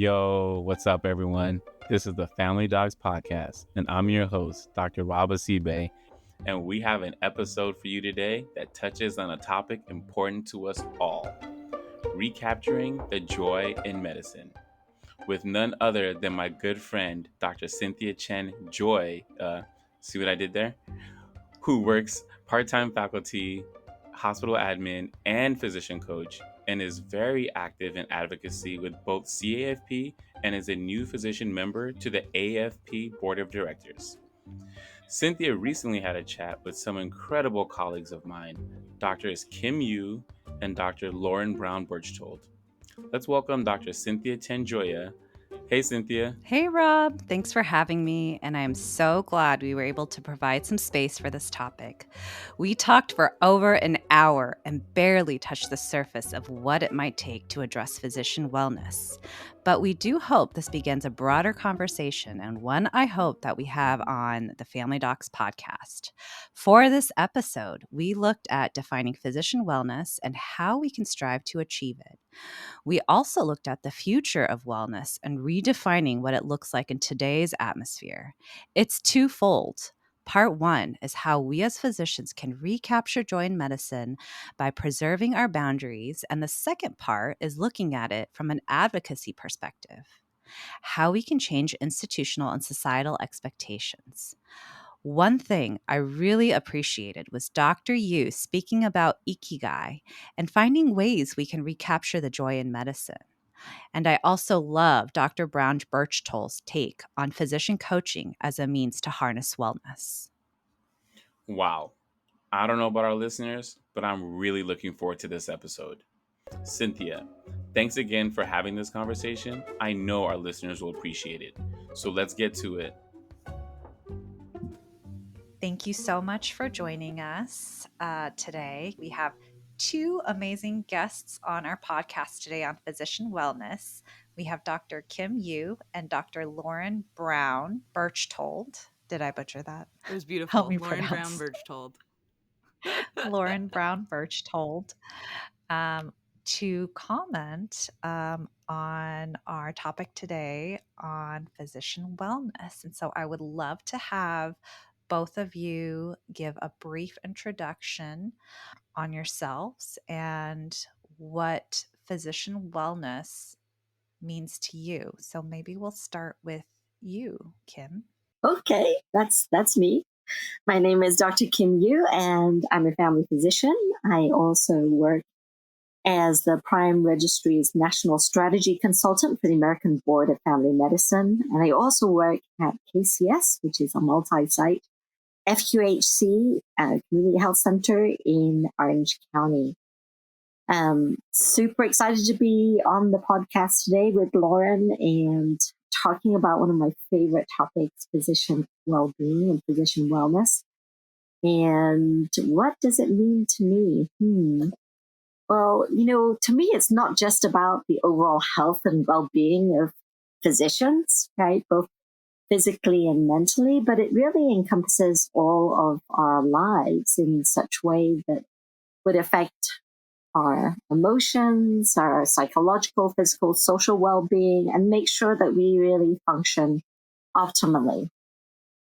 Yo, what's up, everyone? This is the Family Docs Podcast, and I'm your host, Dr. Rob Asibe, and we have an episode for you today that touches on a topic important to us all: recapturing the joy in medicine, with none other than my good friend, Dr. Cynthia Chen-Joea. See what I did there? Who works part-time faculty, hospital admin, and physician coach, and is very active in advocacy with both CAFP and is a new physician member to the AAFP Board of Directors. Cynthia recently had a chat with some incredible colleagues of mine, Drs. Kim Yu and Dr. Lauren Brown-Berchtold. Let's welcome Dr. Cynthia Chen-Joea. Hey, Cynthia. Hey, Rob. Thanks for having me, and I am so glad we were able to provide some space for this topic. We talked for over an hour and barely touched the surface of what it might take to address physician wellness. But we do hope this begins a broader conversation, and one I hope that we have on the Family Docs podcast. For this episode, we looked at defining physician wellness and how we can strive to achieve it. We also looked at the future of wellness and redefining what it looks like in today's atmosphere. It's twofold. Part one is how we as physicians can recapture joy in medicine by preserving our boundaries. And the second part is looking at it from an advocacy perspective, how we can change institutional and societal expectations. One thing I really appreciated was Dr. Yu speaking about ikigai and finding ways we can recapture the joy in medicine. And I also love Dr. Brown-Berchtold's take on physician coaching as a means to harness wellness. Wow. I don't know about our listeners, but I'm really looking forward to this episode. Cynthia, thanks again for having this conversation. I know our listeners will appreciate it. So let's get to it. Thank you so much for joining us today. We have two amazing guests on our podcast today on physician wellness. We have Dr. Kim Yu and Dr. Lauren Brown-Berchtold. Did I butcher that? It was beautiful. Help me Lauren pronounce. Brown-Berchtold. Lauren Brown-Berchtold. To comment on our topic today on physician wellness. And so I would love to have both of you give a brief introduction on yourselves and what physician wellness means to you. So maybe we'll start with you, Kim. Okay, that's me. My name is Dr. Kim Yu, and I'm a family physician. I also work as the Prime Registry's National Strategy Consultant for the American Board of Family Medicine. And I also work at KCS, which is a multi-site FQHC Community Health Center in Orange County. Super excited to be on the podcast today with Lauren and talking about one of my favorite topics, physician well-being and physician wellness. And what does it mean to me? Well, to me, it's not just about the overall health and well-being of physicians, right? Both physically and mentally, but it really encompasses all of our lives in such a way that would affect our emotions, our psychological, physical, social well-being, and make sure that we really function optimally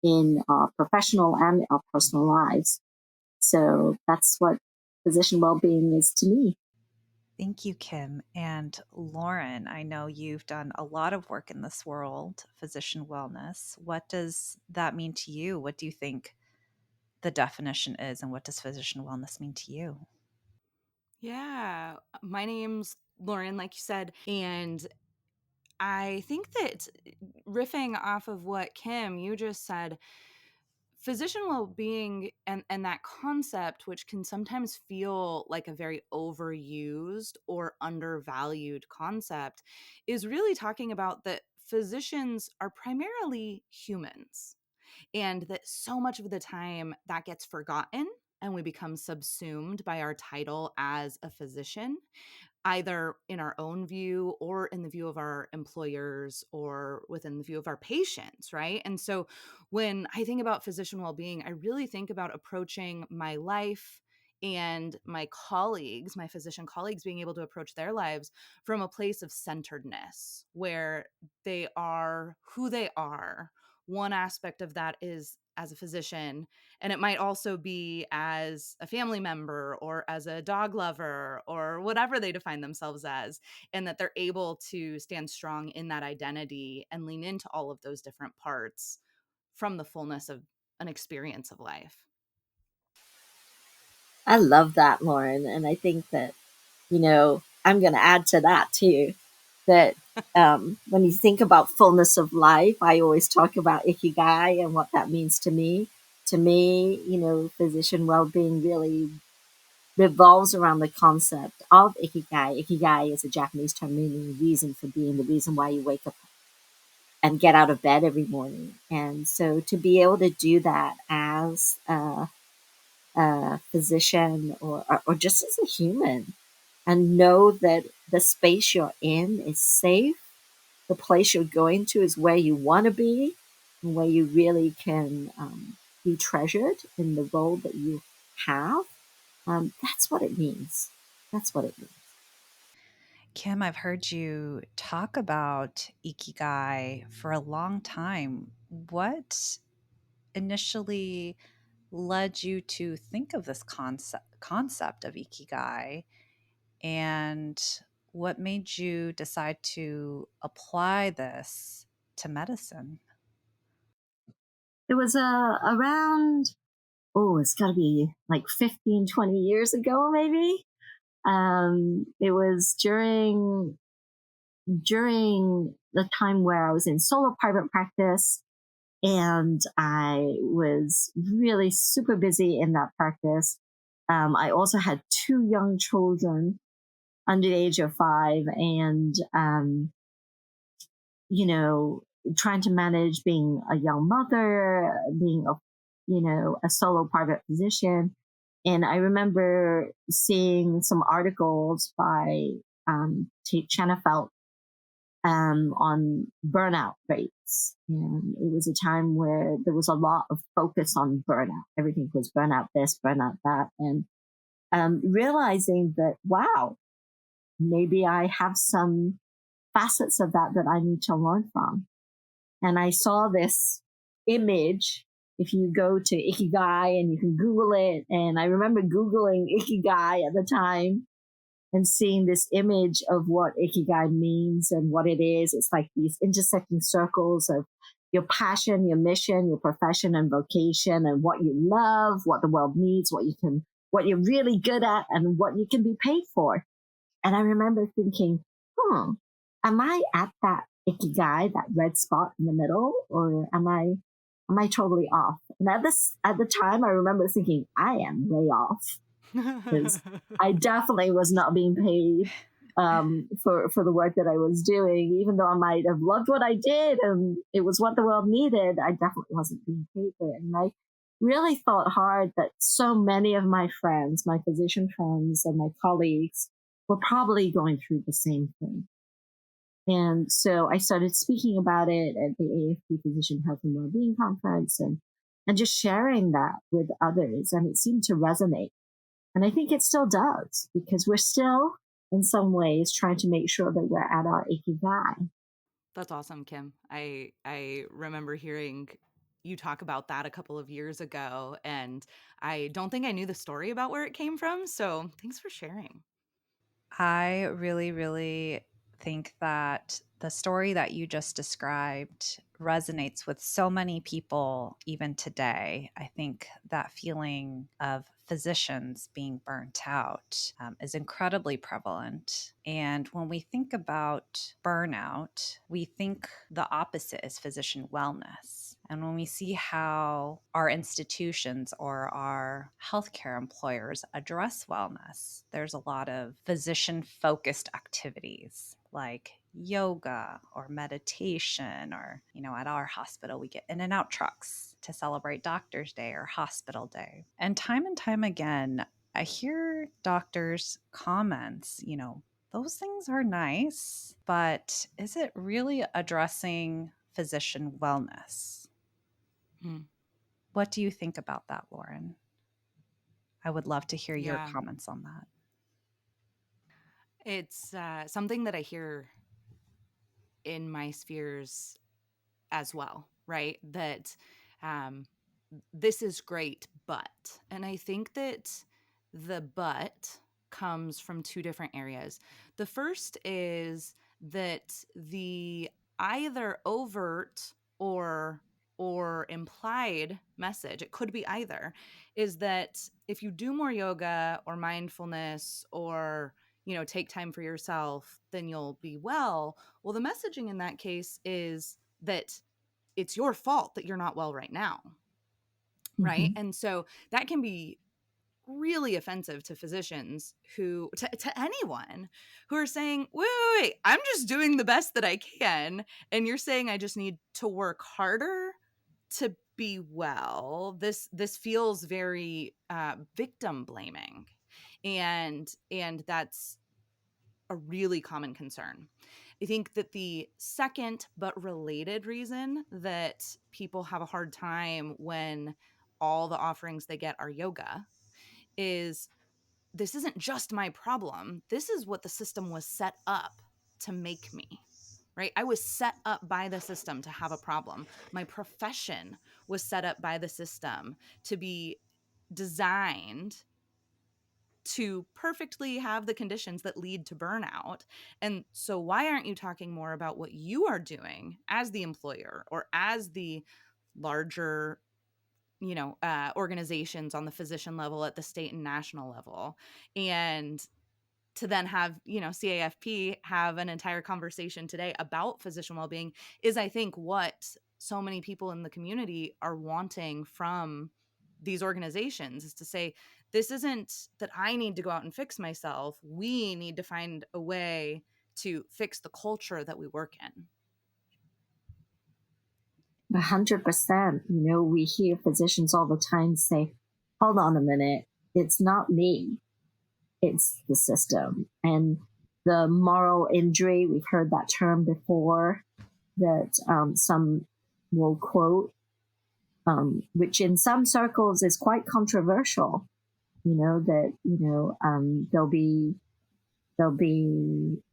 in our professional and our personal lives. So that's what physician well-being is to me. Thank you, Kim. And Lauren, I know you've done a lot of work in this world, physician wellness. What does that mean to you? What do you think the definition is, and what does physician wellness mean to you? Yeah, my name's Lauren, like you said, and I think that riffing off of what Kim, you just said, physician well-being and that concept, which can sometimes feel like a very overused or undervalued concept, is really talking about that physicians are primarily humans, and that so much of the time that gets forgotten and we become subsumed by our title as a physician, either in our own view or in the view of our employers or within the view of our patients, right? And so when I think about physician well-being, I really think about approaching my life and my colleagues, my physician colleagues, being able to approach their lives from a place of centeredness where they are who they are. One aspect of that is as a physician, and it might also be as a family member or as a dog lover or whatever they define themselves as, and that they're able to stand strong in that identity and lean into all of those different parts from the fullness of an experience of life. I love that, Lauren. And I think that, I'm going to add to that too, that when you think about fullness of life, I always talk about ikigai and what that means to me. To me, physician well-being really revolves around the concept of ikigai. Ikigai is a Japanese term meaning reason for being, the reason why you wake up and get out of bed every morning. And so to be able to do that as a physician or just as a human, and know that the space you're in is safe, the place you're going to is where you want to be, and where you really can be treasured in the role that you have. That's what it means. That's what it means. Kim, I've heard you talk about Ikigai for a long time. What initially led you to think of this concept of Ikigai, and what made you decide to apply this to medicine? It was around, it's got to be like 15, 20 years ago, maybe. It was during the time where I was in solo private practice, and I was really super busy in that practice. I also had 2 young children under the age of 5, and trying to manage being a young mother, being a solo private physician. And I remember seeing some articles by Chana on burnout rates. And it was a time where there was a lot of focus on burnout. Everything was burnout this, burnout that. And realizing that, wow, maybe I have some facets of that I need to learn from. And I saw this image. If you go to Ikigai and you can Google it, and I remember Googling Ikigai at the time and seeing this image of what Ikigai means and what it is. It's like these intersecting circles of your passion, your mission, your profession and vocation, and what you love, what the world needs, what you're really good at, and what you can be paid for. And I remember thinking, am I at that Ikigai, that red spot in the middle, or am I totally off? And at the time, I remember thinking, I am way off, because I definitely was not being paid for the work that I was doing. Even though I might have loved what I did and it was what the world needed, I definitely wasn't being paid for it. And I really thought hard that so many of my friends, my physician friends and my colleagues, were probably going through the same thing. And so I started speaking about it at the AAFP Physician Health and Wellbeing Conference, and just sharing that with others. And it seemed to resonate. And I think it still does, because we're still, in some ways, trying to make sure that we're at our ikigai. That's awesome, Kim. I remember hearing you talk about that a couple of years ago, and I don't think I knew the story about where it came from. So thanks for sharing. I really, really think that the story that you just described resonates with so many people even today. I think that feeling of physicians being burnt out is incredibly prevalent. And when we think about burnout, we think the opposite is physician wellness. And when we see how our institutions or our healthcare employers address wellness, there's a lot of physician focused activities like yoga or meditation, or, at our hospital, we get in and out trucks to celebrate Doctor's Day or Hospital Day. And time again, I hear doctors' comments, those things are nice, but is it really addressing physician wellness? Hmm. What do you think about that, Lauren? I would love to hear your Yeah. comments on that. It's something that I hear in my spheres as well, right? That um, this is great, but, and I think that the but comes from two different areas. The first is that the either overt or implied message, it could be either, is that if you do more yoga or mindfulness or take time for yourself, then you'll be well. Well, the messaging in that case is that it's your fault that you're not well right now, right? Mm-hmm. And so that can be really offensive to physicians who to anyone who are saying, wait, I'm just doing the best that I can, and you're saying I just need to work harder to be well. This feels very victim blaming, and that's a really common concern. I think that the second but related reason that people have a hard time when all the offerings they get are yoga is this isn't just my problem. This is what the system was set up to make me, right? I was set up by the system to have a problem. My profession was set up by the system to be designed to perfectly have the conditions that lead to burnout. And so why aren't you talking more about what you are doing as the employer or as the larger organizations on the physician level at the state and national level, and to then have CAFP have an entire conversation today about physician well-being is, I think, what so many people in the community are wanting from these organizations, is to say, this isn't that I need to go out and fix myself. We need to find a way to fix the culture that we work in. 100%. We hear physicians all the time say, hold on a minute, it's not me, it's the system. And the moral injury, we've heard that term before, that some will quote, which in some circles is quite controversial. That there'll be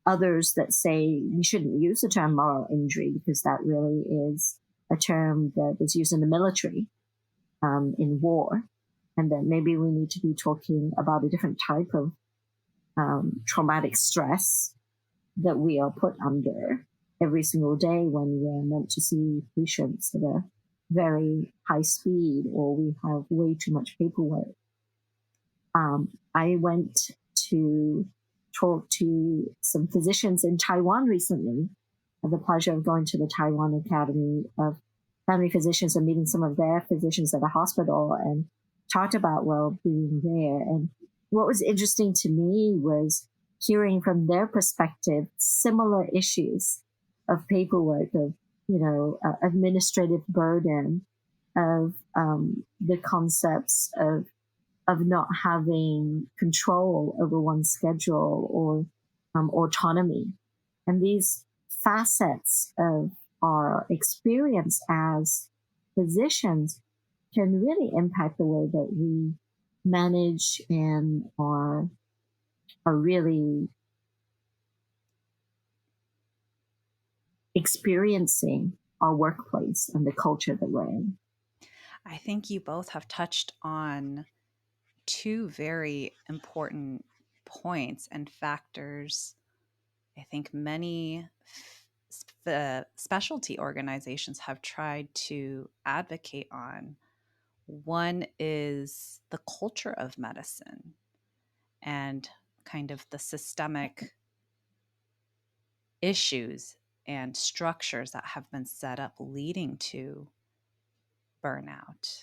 others that say we shouldn't use the term moral injury because that really is a term that is used in the military, in war, and that maybe we need to be talking about a different type of traumatic stress that we are put under every single day when we're meant to see patients at a very high speed or we have way too much paperwork. I went to talk to some physicians in Taiwan recently. I had the pleasure of going to the Taiwan Academy of Family Physicians and meeting some of their physicians at a hospital and talked about well-being there. And what was interesting to me was hearing from their perspective similar issues of paperwork, of administrative burden, of the concepts of not having control over one's schedule or autonomy. And these facets of our experience as physicians can really impact the way that we manage and are really experiencing our workplace and the culture that we're in. I think you both have touched on two very important points and factors. I think many specialty organizations have tried to advocate on. One is the culture of medicine and kind of the systemic issues and structures that have been set up leading to burnout.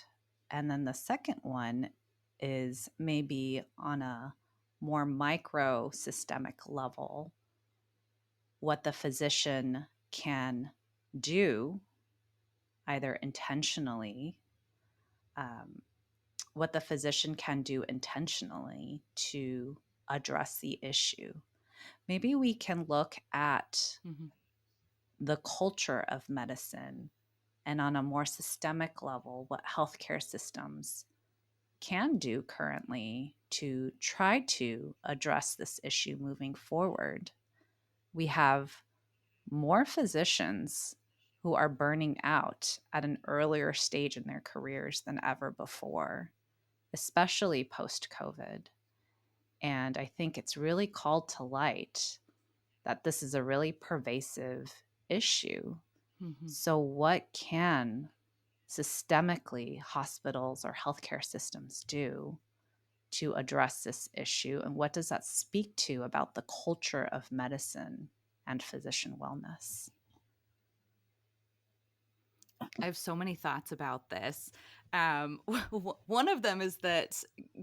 And then the second one is maybe on a more micro systemic level, what the physician can do, either intentionally, what the physician can do intentionally to address the issue. Maybe we can look at the culture of medicine and on a more systemic level, what healthcare systems can do currently to try to address this issue moving forward. We have more physicians who are burning out at an earlier stage in their careers than ever before, especially post-COVID. And I think it's really called to light that this is a really pervasive issue. Mm-hmm. So what can systemically hospitals or healthcare systems do to address this issue? And what does that speak to about the culture of medicine and physician wellness? I have so many thoughts about this. One of them is that,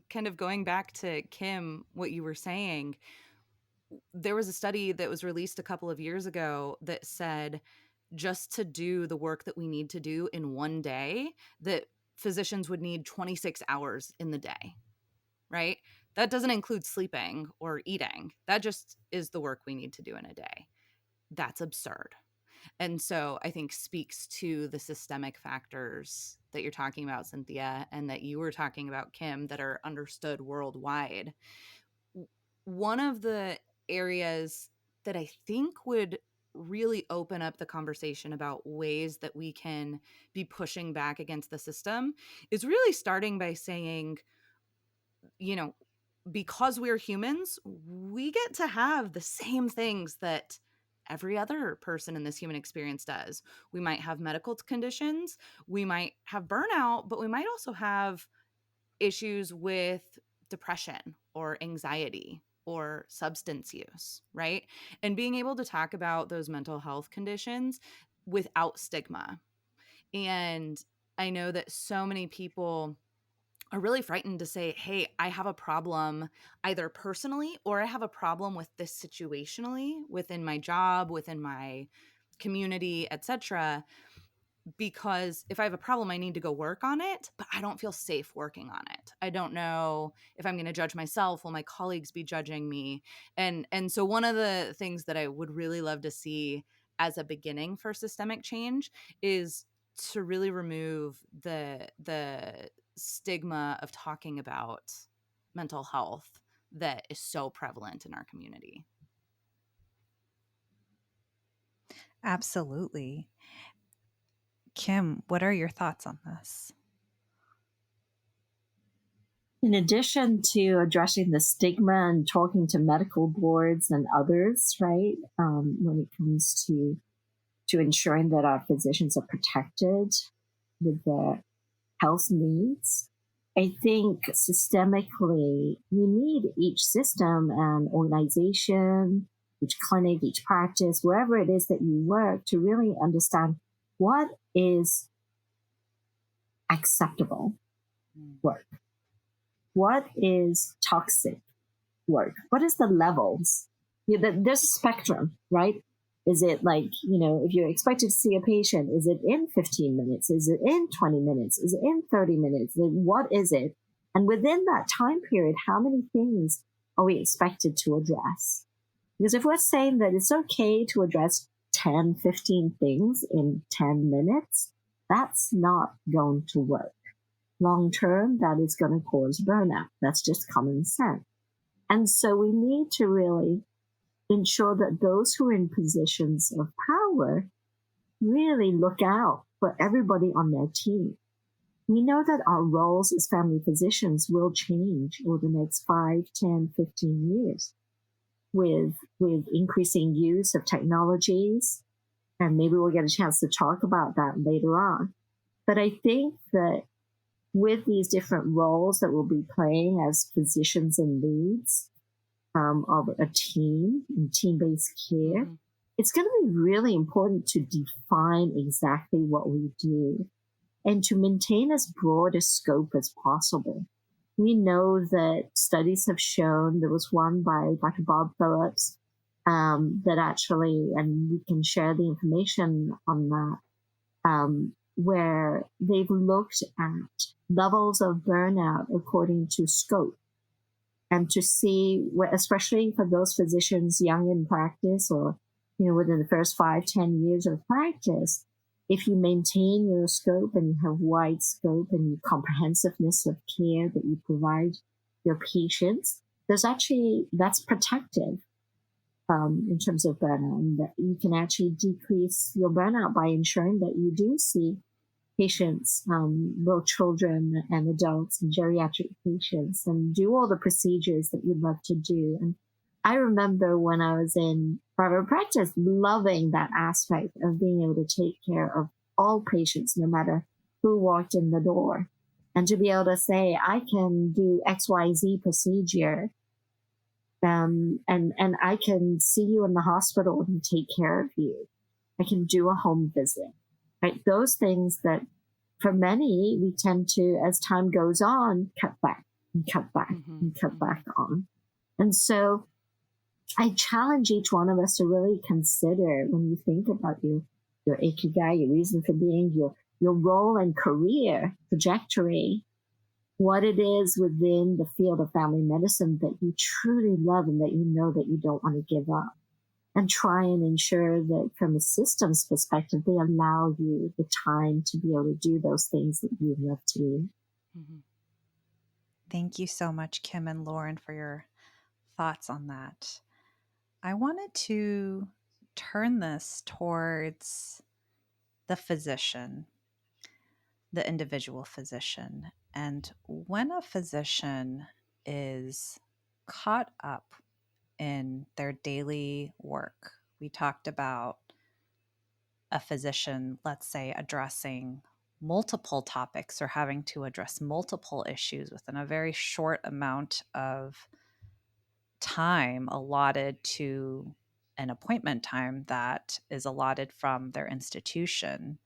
kind of going back to Kim, what you were saying, there was a study that was released a couple of years ago that said just to do the work that we need to do in one day, that physicians would need 26 hours in the day, right? That doesn't include sleeping or eating. That just is the work we need to do in a day. That's absurd. And so I think speaks to the systemic factors that you're talking about, Cynthia, and that you were talking about, Kim, that are understood worldwide. One of the areas that I think would really open up the conversation about ways that we can be pushing back against the system is really starting by saying, because we're humans, we get to have the same things that every other person in this human experience does. We might have medical conditions, we might have burnout, but we might also have issues with depression or anxiety or substance use, right? And being able to talk about those mental health conditions without stigma. And I know that so many people are really frightened to say, hey, I have a problem either personally, or I have a problem with this situationally within my job, within my community, etc. Because if I have a problem, I need to go work on it, but I don't feel safe working on it. I don't know if I'm going to judge myself. Will my colleagues be judging me? And so one of the things that I would really love to see as a beginning for systemic change is to really remove the stigma of talking about mental health that is so prevalent in our community. Absolutely. Kim, what are your thoughts on this? In addition to addressing the stigma and talking to medical boards and others, right, when it comes to ensuring that our physicians are protected with their health needs, I think systemically we need each system and organization, each clinic, each practice, wherever it is that you work, to really understand what is acceptable work. What is toxic work? What is the levels? There's a spectrum, right? Is it like, if you're expected to see a patient, is it in 15 minutes? Is it in 20 minutes? Is it in 30 minutes? What is it? And within that time period, how many things are we expected to address? Because if we're saying that it's okay to address 10, 15 things in 10 minutes, that's not going to work. Long term, that is going to cause burnout. That's just common sense. And so we need to really ensure that those who are in positions of power really look out for everybody on their team. We know that our roles as family physicians will change over the next 5, 10, 15 years with increasing use of technologies. And maybe we'll get a chance to talk about that later on. But I think that with these different roles that we'll be playing as physicians and leads of a team and team-based care, it's going to be really important to define exactly what we do and to maintain as broad a scope as possible. We know that studies have shown, there was one by Dr. Bob Phillips that actually, and we can share the information on that, where they've looked at levels of burnout according to scope, and to see, especially for those physicians young in practice or, within the first 5, 10 years of practice, if you maintain your scope and you have wide scope and your comprehensiveness of care that you provide your patients, that's protective in terms of burnout, and that you can actually decrease your burnout by ensuring that you do see patients, both children and adults and geriatric patients, and do all the procedures that you'd love to do. And I remember when I was in private practice, loving that aspect of being able to take care of all patients, no matter who walked in the door. And to be able to say, I can do XYZ procedure, and I can see you in the hospital and take care of you. I can do a home visit, right? Those things that for many, we tend to, as time goes on, cut back and cut back and cut back on. And so I challenge each one of us to really consider, when you think about your ikigai, your reason for being, your role and career trajectory, what it is within the field of family medicine that you truly love and that you know that you don't want to give up. And try and ensure that from a systems perspective, they allow you the time to be able to do those things that you love to do. Thank you so much, Kim and Lauren, for your thoughts on that. I wanted to turn this towards the physician, the individual physician. And when a physician is caught up in their daily work, we talked about a physician, let's say, addressing multiple topics or having to address multiple issues within a very short amount of time allotted to an appointment time that is allotted from their institution,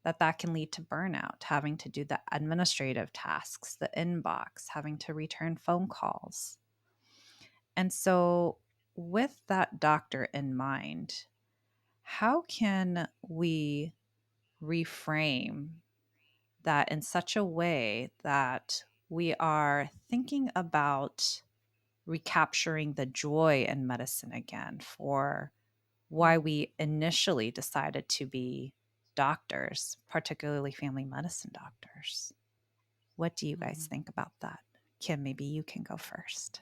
that can lead to burnout, having to do the administrative tasks, the inbox, having to return phone calls. And so with that doctor in mind, how can we reframe that in such a way that we are thinking about recapturing the joy in medicine again, for why we initially decided to be doctors, particularly family medicine doctors? What do you guys think about that? Kim, maybe you can go first.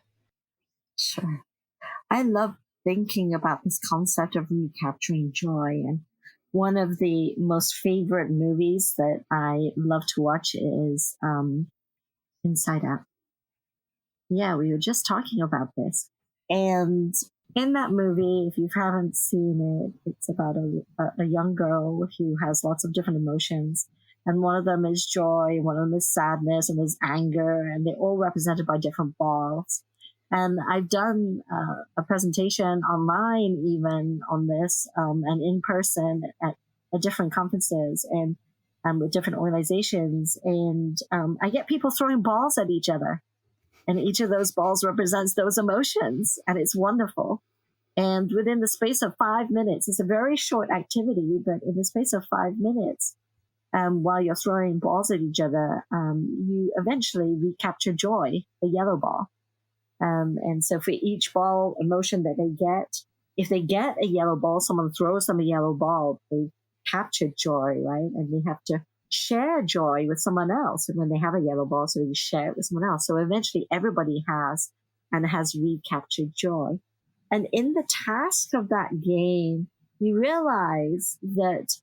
Sure. I love thinking about this concept of recapturing joy. And one of the most favorite movies that I love to watch is Inside Out. Yeah, we were just talking about this. And in that movie, if you haven't seen it, it's about a young girl who has lots of different emotions. And one of them is joy, one of them is sadness, and there's anger, and they're all represented by different balls. And I've done a presentation online even on this, and in person at different conferences and with different organizations. And I get people throwing balls at each other. And each of those balls represents those emotions. And it's wonderful. And within the space of 5 minutes, it's a very short activity, but in the space of 5 minutes, while you're throwing balls at each other, you eventually recapture joy, the yellow ball. And so for each ball emotion that they get, if they get a yellow ball, someone throws them a yellow ball, they capture joy, right? And they have to share joy with someone else. And when they have a yellow ball, so you share it with someone else. So eventually everybody has recaptured joy. And in the task of that game, you realize that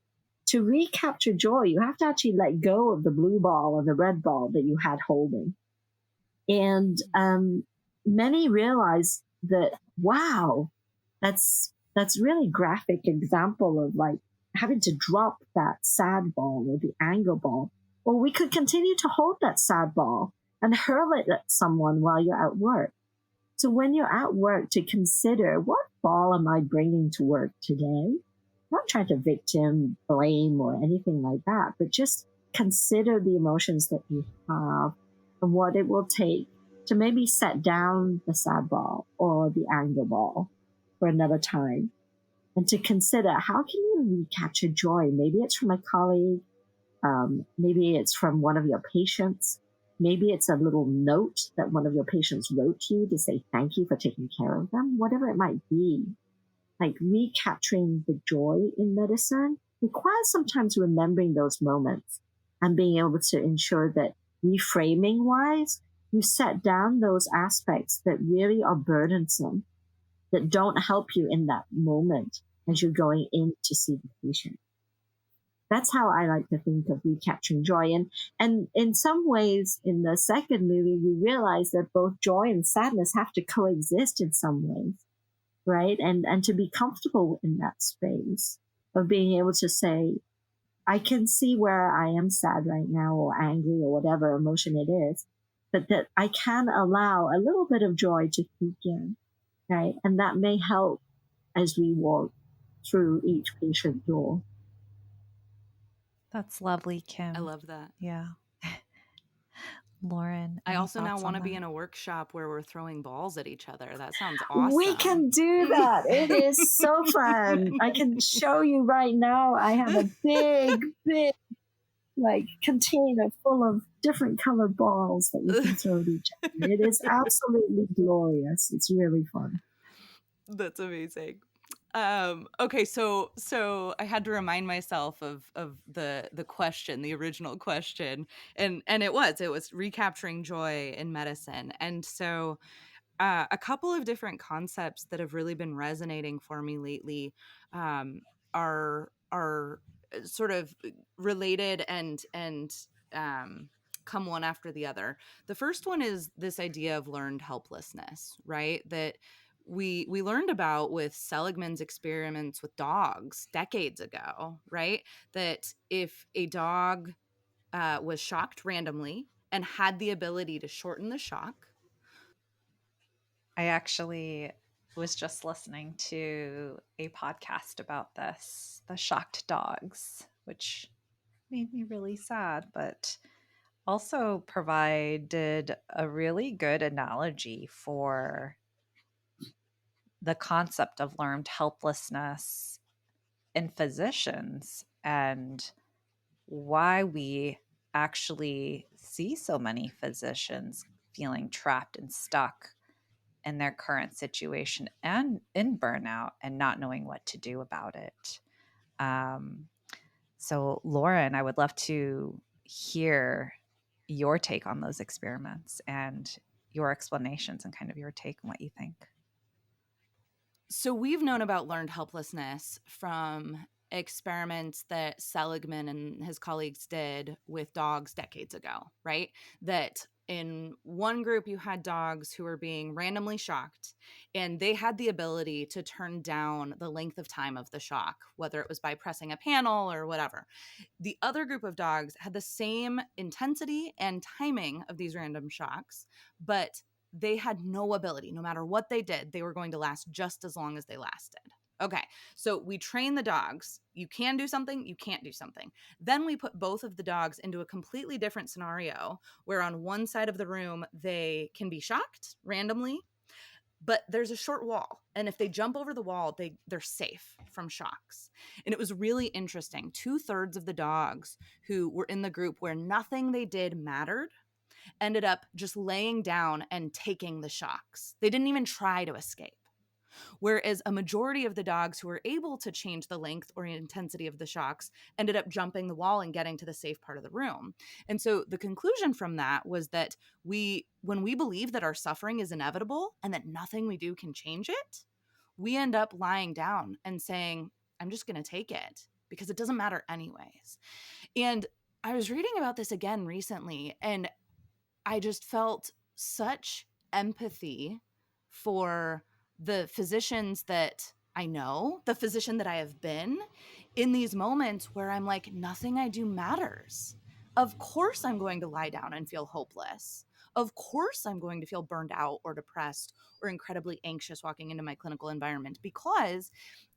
to recapture joy, you have to actually let go of the blue ball or the red ball that you had holding. And many realize that, wow, that's really graphic example of like having to drop that sad ball or the anger ball. Or we could continue to hold that sad ball and hurl it at someone while you're at work. So when you're at work, to consider, what ball am I bringing to work today? Not trying to victim blame or anything like that, but just consider the emotions that you have and what it will take to maybe set down the sad ball or the anger ball for another time. And to consider, how can you recapture joy? Maybe it's from a colleague. Maybe it's from one of your patients. Maybe it's a little note that one of your patients wrote to you to say thank you for taking care of them, whatever it might be. Like recapturing the joy in medicine requires sometimes remembering those moments and being able to ensure that reframing wise, you set down those aspects that really are burdensome, that don't help you in that moment as you're going in to see the patient. That's how I like to think of recapturing joy. And in some ways, in the second movie, we realize that both joy and sadness have to coexist in some ways, right? And to be comfortable in that space of being able to say, I can see where I am sad right now or angry or whatever emotion it is, but that I can allow a little bit of joy to peek in, right? And that may help as we walk through each patient door. That's lovely, Kim. I love that. Yeah. Lauren, I also now want to be in in a workshop where we're throwing balls at each other. That sounds awesome. We can do that. It is so fun. I can show you right now. I have a big like container full of different colored balls that we can throw at each other. It is absolutely glorious. It's really fun. That's amazing. Okay, so I had to remind myself of the question, the original question, and it was recapturing joy in medicine. And so a couple of different concepts that have really been resonating for me lately are sort of related and come one after the other. The first one is this idea of learned helplessness, right? That we learned about with Seligman's experiments with dogs decades ago, right? That if a dog was shocked randomly and had the ability to shorten the shock. I actually was just listening to a podcast about this, the shocked dogs, which made me really sad, but also provided a really good analogy for the concept of learned helplessness in physicians and why we actually see so many physicians feeling trapped and stuck in their current situation and in burnout and not knowing what to do about it. So, Lauren, I would love to hear your take on those experiments and your explanations and kind of your take on what you think. So we've known about learned helplessness from experiments that Seligman and his colleagues did with dogs decades ago, right? That in one group, you had dogs who were being randomly shocked, and they had the ability to turn down the length of time of the shock, whether it was by pressing a panel or whatever. The other group of dogs had the same intensity and timing of these random shocks, but they had no ability. No matter what they did, they were going to last just as long as they lasted. Okay, so we train the dogs. You can do something, you can't do something. Then we put both of the dogs into a completely different scenario where on one side of the room, they can be shocked randomly, but there's a short wall. And if they jump over the wall, they're safe from shocks. And it was really interesting. 2/3 of the dogs who were in the group where nothing they did mattered ended up just laying down and taking the shocks. They didn't even try to escape. Whereas a majority of the dogs who were able to change the length or intensity of the shocks ended up jumping the wall and getting to the safe part of the room. And so the conclusion from that was that when we believe that our suffering is inevitable and that nothing we do can change it, we end up lying down and saying, I'm just going to take it because it doesn't matter anyways. And I was reading about this again recently, and I just felt such empathy for the physicians that I know, the physician that I have been in these moments where I'm like, nothing I do matters. Of course, I'm going to lie down and feel hopeless. Of course, I'm going to feel burned out or depressed or incredibly anxious walking into my clinical environment, because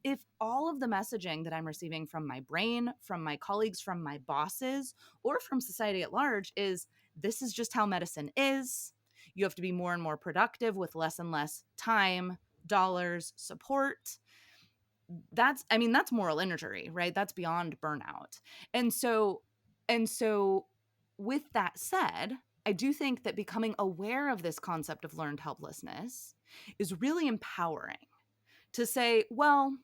if all of the messaging that I'm receiving from my brain, from my colleagues, from my bosses, or from society at large is, this is just how medicine is. You have to be more and more productive with less and less time, dollars, support. That's moral injury, right? That's beyond burnout. And so with that said, I do think that becoming aware of this concept of learned helplessness is really empowering to say, well,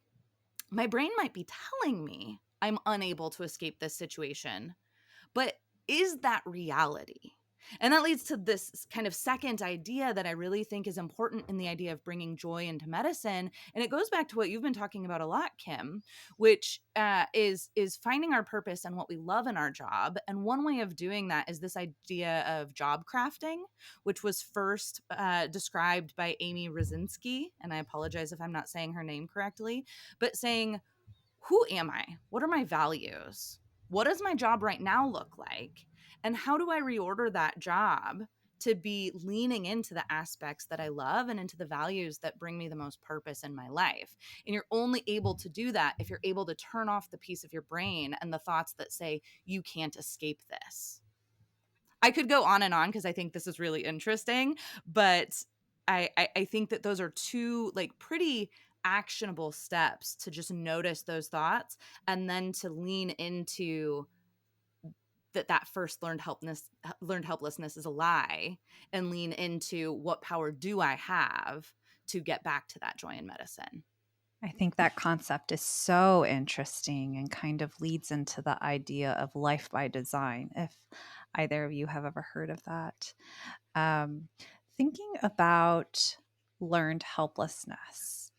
my brain might be telling me I'm unable to escape this situation. But is that reality? And that leads to this kind of second idea that I really think is important in the idea of bringing joy into medicine. And it goes back to what you've been talking about a lot, Kim, which is finding our purpose and what we love in our job. And one way of doing that is this idea of job crafting, which was first described by Amy Residency. And I apologize if I'm not saying her name correctly, but saying, who am I? What are my values? What does my job right now look like? And how do I reorder that job to be leaning into the aspects that I love and into the values that bring me the most purpose in my life? And you're only able to do that if you're able to turn off the piece of your brain and the thoughts that say, you can't escape this. I could go on and on because I think this is really interesting, but I think that those are two like pretty actionable steps to just notice those thoughts and then to lean into that first learned helplessness is a lie, and lean into what power do I have to get back to that joy in medicine. I think that concept is so interesting and kind of leads into the idea of life by design, if either of you have ever heard of that. Thinking about learned helplessness.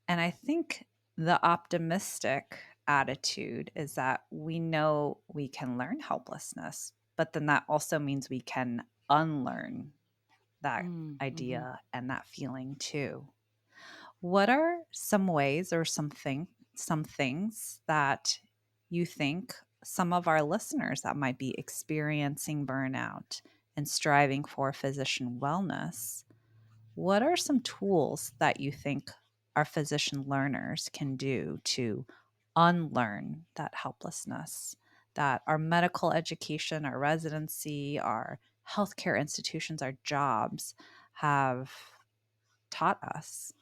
And I think the optimistic attitude is that we know we can learn helplessness, but then that also means we can unlearn that idea and that feeling too. What are some ways or some things that you think some of our listeners that might be experiencing burnout and striving for physician wellness, what are some tools that you think our physician learners can do to unlearn that helplessness that our medical education, our residency, our healthcare institutions, our jobs have taught us?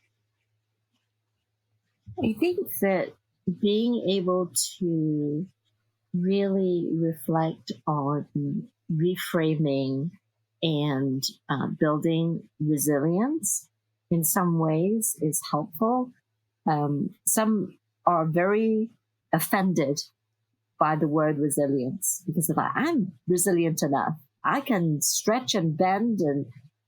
I think that being able to really reflect on reframing and building resilience in some ways is helpful. Some are very offended by the word resilience because of I'm resilient enough. I can stretch and bend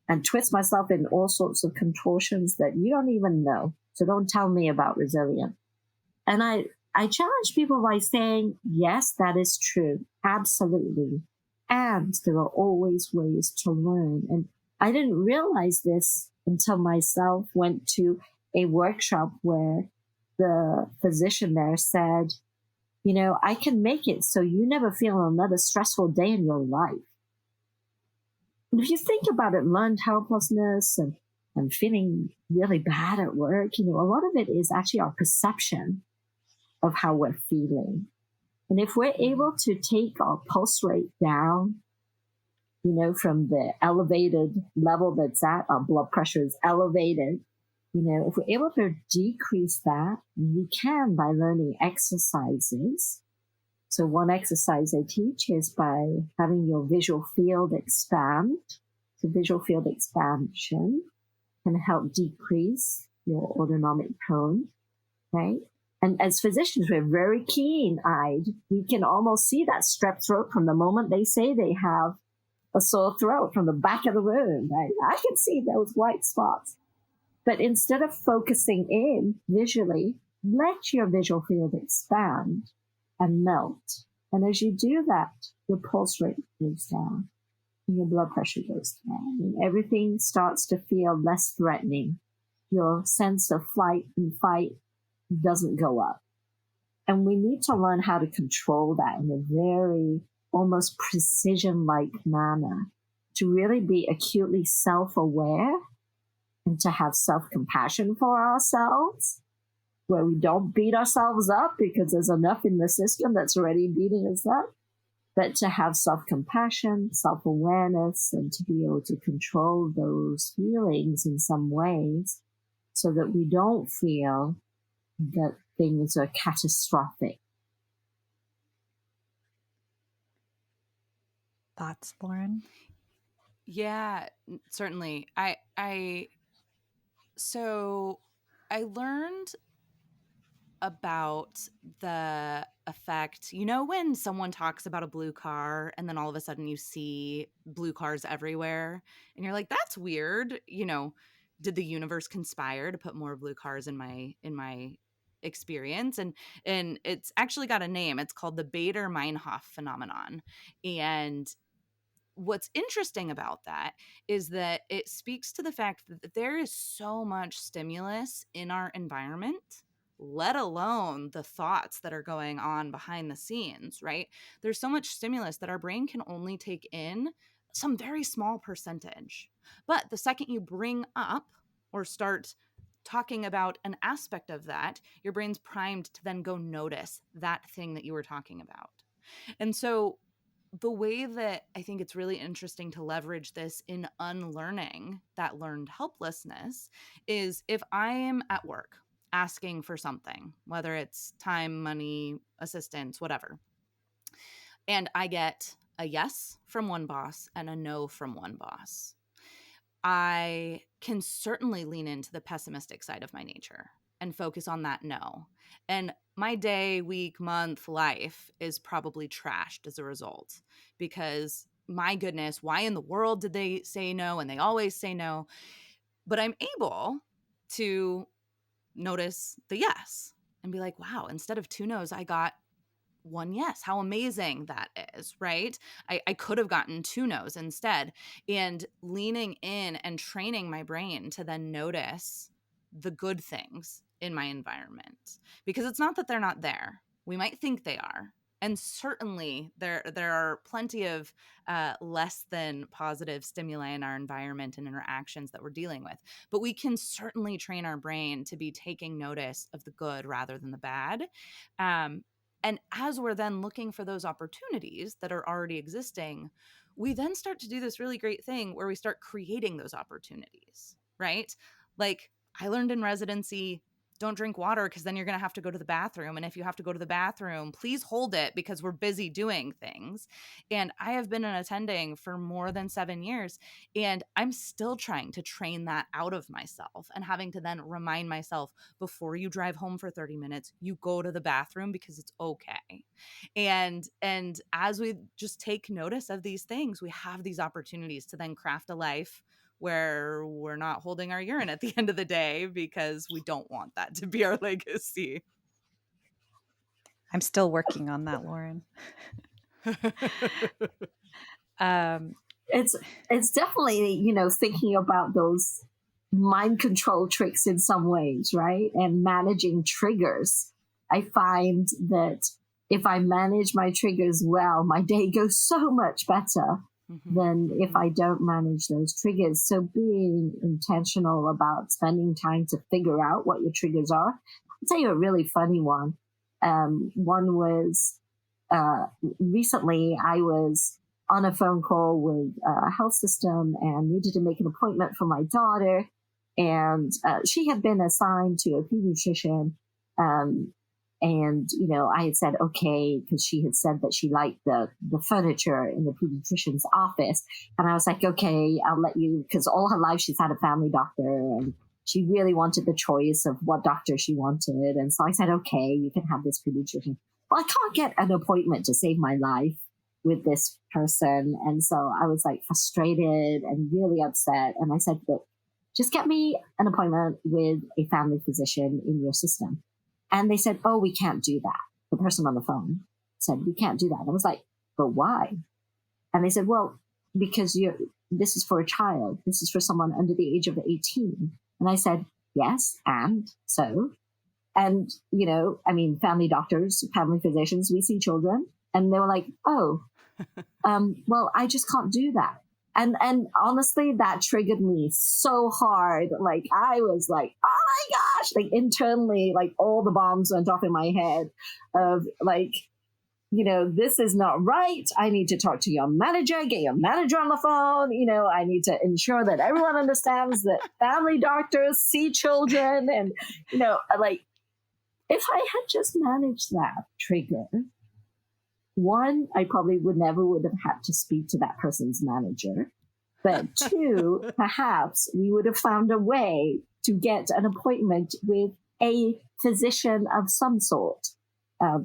and twist myself in all sorts of contortions that you don't even know. So don't tell me about resilience. And I challenge people by saying, yes, that is true. Absolutely. And there are always ways to learn. And I didn't realize this until myself went to a workshop where the physician there said, you know, I can make it so you never feel another stressful day in your life. And if you think about it, learned helplessness and feeling really bad at work, you know, a lot of it is actually our perception of how we're feeling. And if we're able to take our pulse rate down, you know, from the elevated level that's at, our blood pressure is elevated, you know, if we're able to decrease that, we can by learning exercises. So one exercise I teach is by having your visual field expand. So visual field expansion can help decrease your autonomic tone, right? And as physicians, we're very keen-eyed. We can almost see that strep throat from the moment they say they have a sore throat from the back of the room, right? I can see those white spots. But instead of focusing in visually, let your visual field expand and melt. And as you do that, your pulse rate goes down and your blood pressure goes down and everything starts to feel less threatening. Your sense of flight and fight doesn't go up. And we need to learn how to control that in a very almost precision-like manner to really be acutely self-aware and to have self-compassion for ourselves, where we don't beat ourselves up because there's enough in the system that's already beating us up, but to have self-compassion, self-awareness, and to be able to control those feelings in some ways so that we don't feel that things are catastrophic. Thoughts, Lauren? Yeah, certainly. So I learned about the effect, when someone talks about a blue car and then all of a sudden you see blue cars everywhere and you're like, that's weird. Did the universe conspire to put more blue cars in my experience? And it's actually got a name. It's called the Bader-Meinhof phenomenon. And what's interesting about that is that it speaks to the fact that there is so much stimulus in our environment, let alone the thoughts that are going on behind the scenes, right? There's so much stimulus that our brain can only take in some very small percentage. But the second you bring up or start talking about an aspect of that, your brain's primed to then go notice that thing that you were talking about. And so the way that I think it's really interesting to leverage this in unlearning that learned helplessness is if I am at work asking for something, whether it's time, money, assistance, whatever, and I get a yes from one boss and a no from one boss, I can certainly lean into the pessimistic side of my nature and focus on that no. And my day, week, month, life is probably trashed as a result because my goodness, why in the world did they say no? And they always say no. But I'm able to notice the yes and be like, wow, instead of 2 no's, I got 1 yes. How amazing that is, right? I could have gotten 2 no's instead. And leaning in and training my brain to then notice the good things in my environment. Because it's not that they're not there. We might think they are. And certainly there are plenty of less than positive stimuli in our environment and interactions that we're dealing with. But we can certainly train our brain to be taking notice of the good rather than the bad. And as we're then looking for those opportunities that are already existing, we then start to do this really great thing where we start creating those opportunities, right? Like I learned in residency, don't drink water because then you're going to have to go to the bathroom. And if you have to go to the bathroom, please hold it because we're busy doing things. And I have been an attending for more than 7 years, and I'm still trying to train that out of myself and having to then remind myself before you drive home for 30 minutes, you go to the bathroom because it's okay. And as we just take notice of these things, we have these opportunities to then craft a life where we're not holding our urine at the end of the day because we don't want that to be our legacy. I'm still working on that, Lauren. It's definitely, thinking about those mind control tricks in some ways, right? And managing triggers. I find that if I manage my triggers well, my day goes so much better than if I don't manage those triggers. So being intentional about spending time to figure out what your triggers are. I'll tell you a really funny one. One was recently I was on a phone call with a health system and needed to make an appointment for my daughter. And she had been assigned to a pediatrician. And, I had said, okay, because she had said that she liked the furniture in the pediatrician's office. And I was like, okay, I'll let you, because all her life she's had a family doctor and she really wanted the choice of what doctor she wanted. And so I said, okay, you can have this pediatrician. Well, I can't get an appointment to save my life with this person. And so I was like frustrated and really upset. And I said, look, just get me an appointment with a family physician in your system. And they said, oh, we can't do that. The person on the phone said, we can't do that. And I was like, but why? And they said, well, because this is for a child. This is for someone under the age of 18. And I said, yes, and so. And, family doctors, family physicians, we see children. And they were like, oh, well, I just can't do that. And honestly, that triggered me so hard. Like, I was like, oh my gosh, like internally, like all the bombs went off in my head of like, this is not right. I need to talk to your manager, get your manager on the phone. I need to ensure that everyone understands that family doctors see children. And, like, if I had just managed that trigger, one, I probably would have had to speak to that person's manager. But two, perhaps we would have found a way to get an appointment with a physician of some sort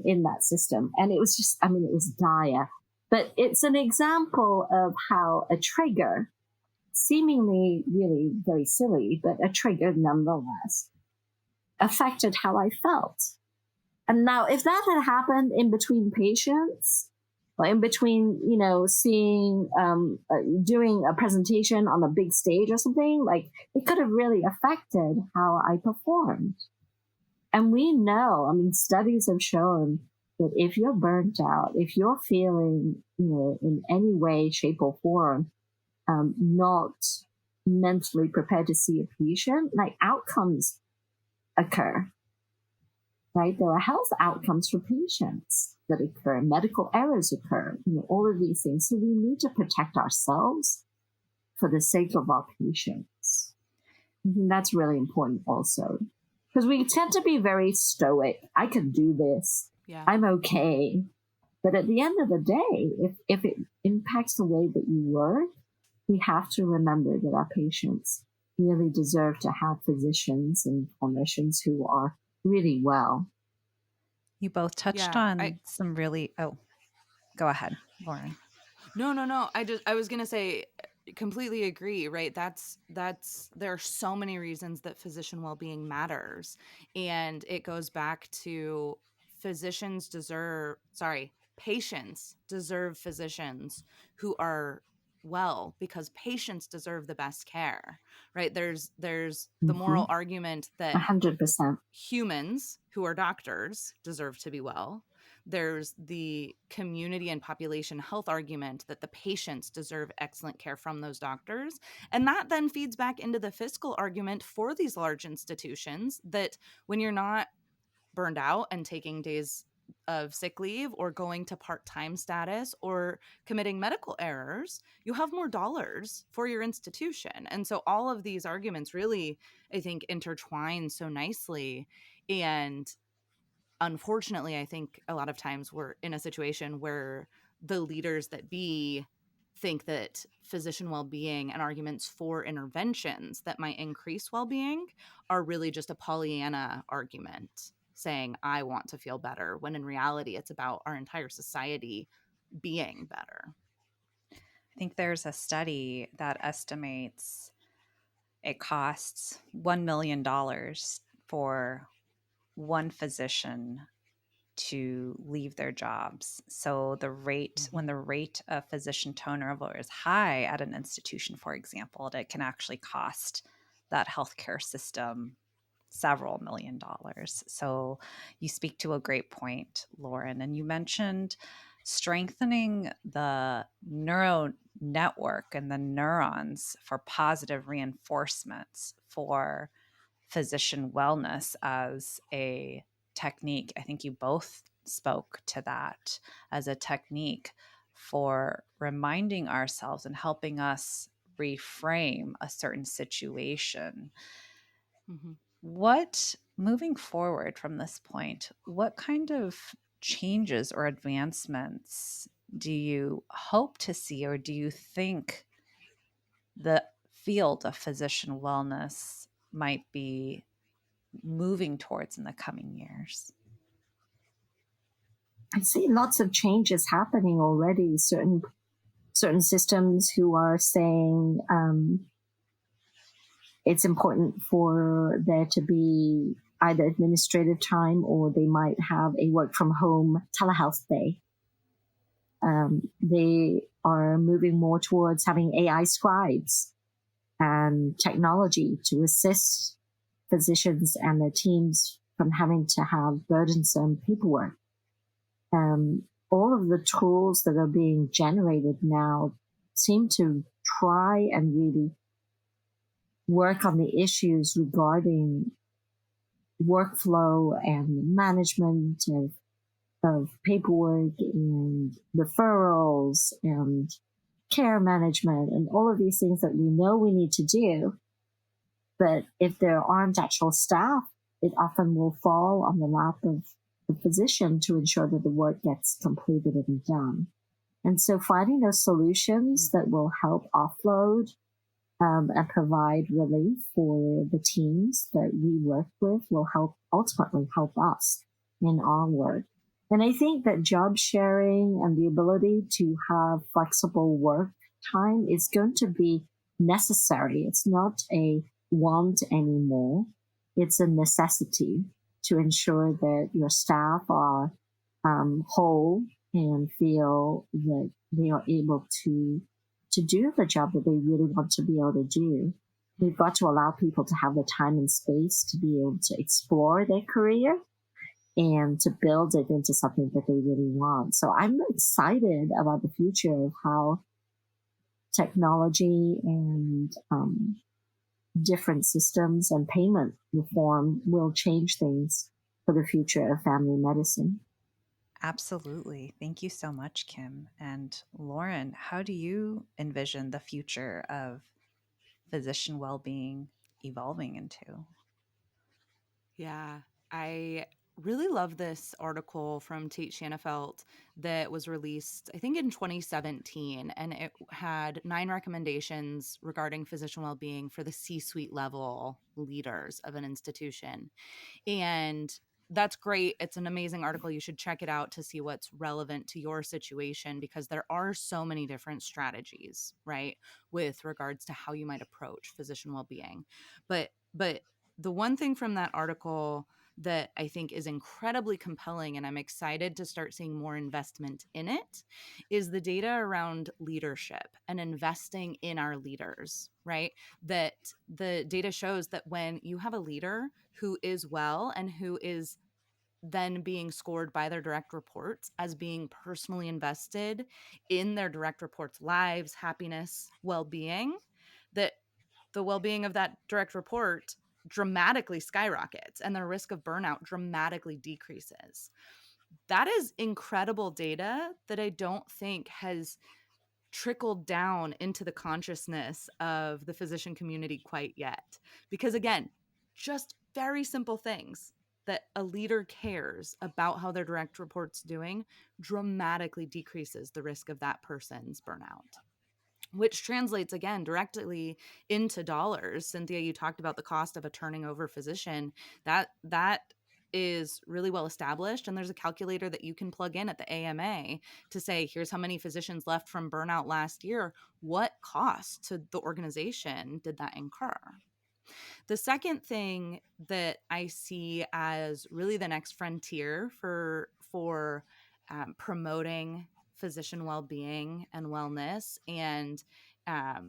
in that system. And it was just, it was dire. But it's an example of how a trigger, seemingly really very silly, but a trigger nonetheless, affected how I felt. And now, if that had happened in between patients, or in between, seeing, doing a presentation on a big stage or something, like, it could have really affected how I performed. And we know, studies have shown that if you're burnt out, if you're feeling, in any way, shape, or form, not mentally prepared to see a patient, like, outcomes occur, right? There are health outcomes for patients that occur, medical errors occur, all of these things. So we need to protect ourselves for the sake of our patients. And that's really important also, because we tend to be very stoic. I can do this. Yeah. I'm okay. But at the end of the day, if it impacts the way that you work, we have to remember that our patients really deserve to have physicians and clinicians who are really well. You both touched on some really, go ahead, Lauren. No. I was going to say, completely agree, right? There are so many reasons that physician well-being matters. And it goes back to patients deserve physicians who are well, because patients deserve the best care, right? There's the moral argument that 100% humans who are doctors deserve to be well. There's the community and population health argument that the patients deserve excellent care from those doctors. And that then feeds back into the fiscal argument for these large institutions that when you're not burned out and taking days of sick leave or going to part-time status or committing medical errors, you have more dollars for your institution. And so all of these arguments really, I think, intertwine so nicely. And unfortunately, I think a lot of times we're in a situation where the leaders that be think that physician well-being and arguments for interventions that might increase well-being are really just a Pollyanna argument, saying, I want to feel better, when in reality, it's about our entire society being better. I think there's a study that estimates it costs $1 million for one physician to leave their jobs. So when the rate of physician turnover is high at an institution, for example, it can actually cost that healthcare system several $1 million. So you speak to a great point, Lauren, and you mentioned strengthening the neural network and the neurons for positive reinforcements for physician wellness as a technique. I think you both spoke to that as a technique for reminding ourselves and helping us reframe a certain situation. Moving forward from this point, what kind of changes or advancements do you hope to see, or do you think the field of physician wellness might be moving towards in the coming years? I see lots of changes happening already. Certain systems who are saying it's important for there to be either administrative time, or they might have a work from home telehealth day. They are moving more towards having AI scribes and technology to assist physicians and their teams from having to have burdensome paperwork. All of the tools that are being generated now seem to try and really work on the issues regarding workflow and management of paperwork and referrals and care management and all of these things that we know we need to do. But if there aren't actual staff, it often will fall on the lap of the physician to ensure that the work gets completed and done. And so finding those solutions that will help offload and provide relief for the teams that we work with will ultimately help us in our work. And I think that job sharing and the ability to have flexible work time is going to be necessary. It's not a want anymore. It's a necessity to ensure that your staff are whole and feel that they are able to do the job that they really want to be able to do. We've got to allow people to have the time and space to be able to explore their career and to build it into something that they really want. So I'm excited about the future of how technology and different systems and payment reform will change things for the future of family medicine. Absolutely. Thank you so much, Kim. And Lauren, how do you envision the future of physician well-being evolving into? Yeah, I really love this article from Tate Shanafelt that was released, I think, in 2017, and it had 9 recommendations regarding physician well-being for the C-suite level leaders of an institution. And that's great. It's an amazing article. You should check it out to see what's relevant to your situation, because there are so many different strategies, right, with regards to how you might approach physician well-being. But the one thing from that article that I think is incredibly compelling, and I'm excited to start seeing more investment in it, is the data around leadership and investing in our leaders, right? That the data shows that when you have a leader who is well and who is then being scored by their direct reports as being personally invested in their direct reports' lives, happiness, well-being, that the well-being of that direct report dramatically skyrockets and the risk of burnout dramatically decreases. That is incredible data that I don't think has trickled down into the consciousness of the physician community quite yet. Because again, just very simple things that a leader cares about how their direct report's doing dramatically decreases the risk of that person's burnout, which translates again directly into dollars. Cynthia, you talked about the cost of a turning over physician. That is really well established, and there's a calculator that you can plug in at the AMA to say, here's how many physicians left from burnout last year. What cost to the organization did that incur? The second thing that I see as really the next frontier for promoting physician well-being and wellness, and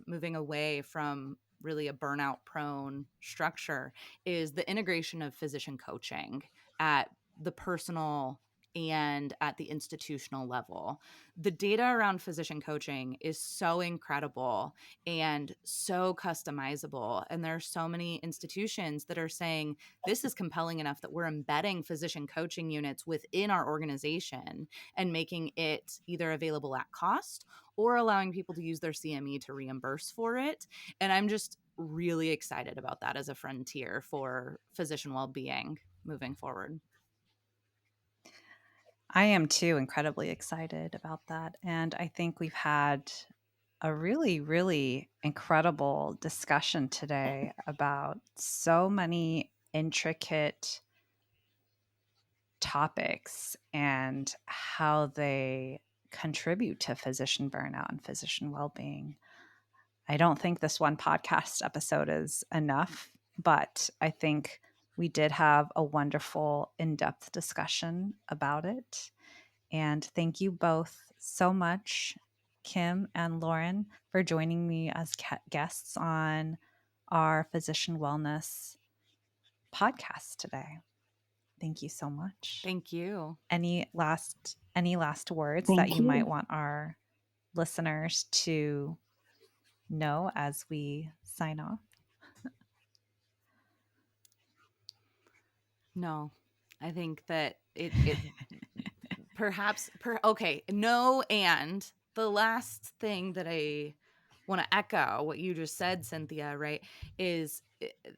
moving away from really a burnout-prone structure, is the integration of physician coaching at the personal and at the institutional level. The data around physician coaching is so incredible and so customizable. And there are so many institutions that are saying this is compelling enough that we're embedding physician coaching units within our organization and making it either available at cost or allowing people to use their CME to reimburse for it. And I'm just really excited about that as a frontier for physician well-being moving forward. I am too incredibly excited about that. And I think we've had a really, really incredible discussion today about so many intricate topics and how they contribute to physician burnout and physician well-being. I don't think this one podcast episode is enough, but I think we did have a wonderful in-depth discussion about it. And thank you both so much, Kim and Lauren, for joining me as guests on our physician wellness podcast today. Thank you so much. Thank you. Any last words Thank that you you. might want our listeners to know as we sign off? No, I think that it perhaps okay, no. And the last thing that I want to echo what you just said, Cynthia, right, is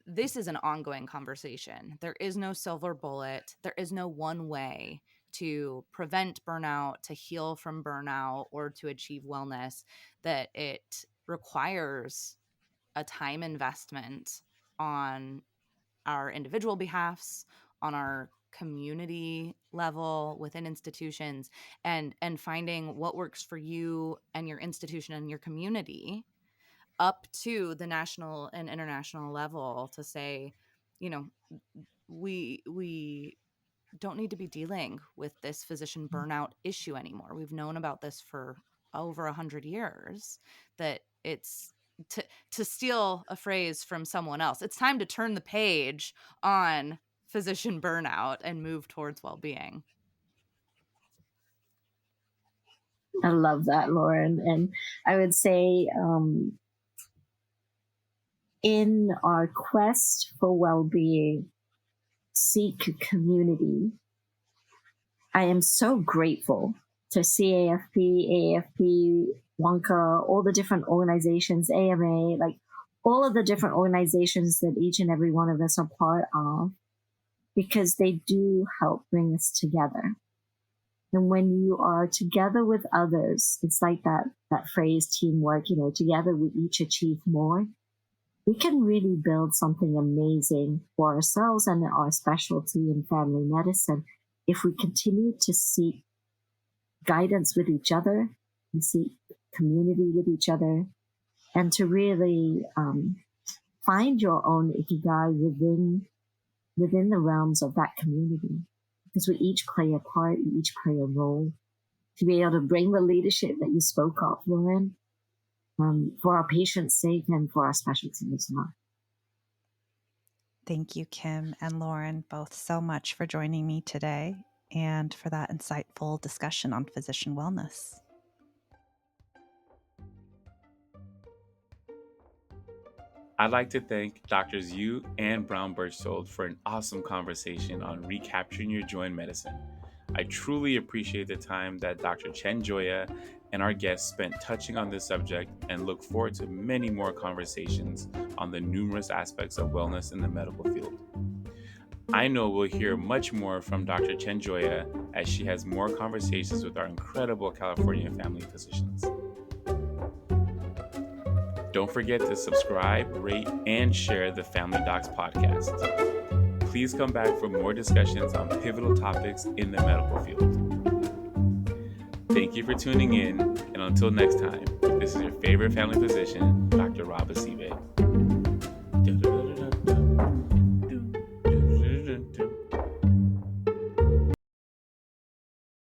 this is an ongoing conversation. There is no silver bullet. There is no one way to prevent burnout, to heal from burnout, or to achieve wellness. That it requires a time investment on our individual behalfs, on our community level within institutions, and finding what works for you and your institution and your community, up to the national and international level, to say, you know, we don't need to be dealing with this physician burnout issue anymore. We've known about this for over 100 years, that it's, to steal a phrase from someone else, it's time to turn the page on physician burnout and move towards well-being. I love that, Lauren. And I would say, in our quest for well-being, seek community. I am so grateful to CAFP, AAFP, WONCA, all the different organizations, AMA, like all of the different organizations that each and every one of us are part of, because they do help bring us together. And when you are together with others, it's like that phrase, teamwork, together we each achieve more. We can really build something amazing for ourselves and our specialty in family medicine if we continue to seek guidance with each other, and seek community with each other, and to really find your own ikigai within the realms of that community. Because we each play a part, we each play a role to be able to bring the leadership that you spoke of, Lauren, for our patients' sake and for our specialty as well. Thank you, Kim and Lauren, both so much for joining me today and for that insightful discussion on physician wellness. I'd like to thank Drs. Yu and Brown-Berchtold for an awesome conversation on recapturing your joy in medicine. I truly appreciate the time that Dr. Chen-Joea and our guests spent touching on this subject, and look forward to many more conversations on the numerous aspects of wellness in the medical field. I know we'll hear much more from Dr. Chen-Joea as she has more conversations with our incredible California family physicians. Don't forget to subscribe, rate, and share the Family Docs podcast. Please come back for more discussions on pivotal topics in the medical field. Thank you for tuning in, and until next time, this is your favorite family physician, Dr. Robba Seabay.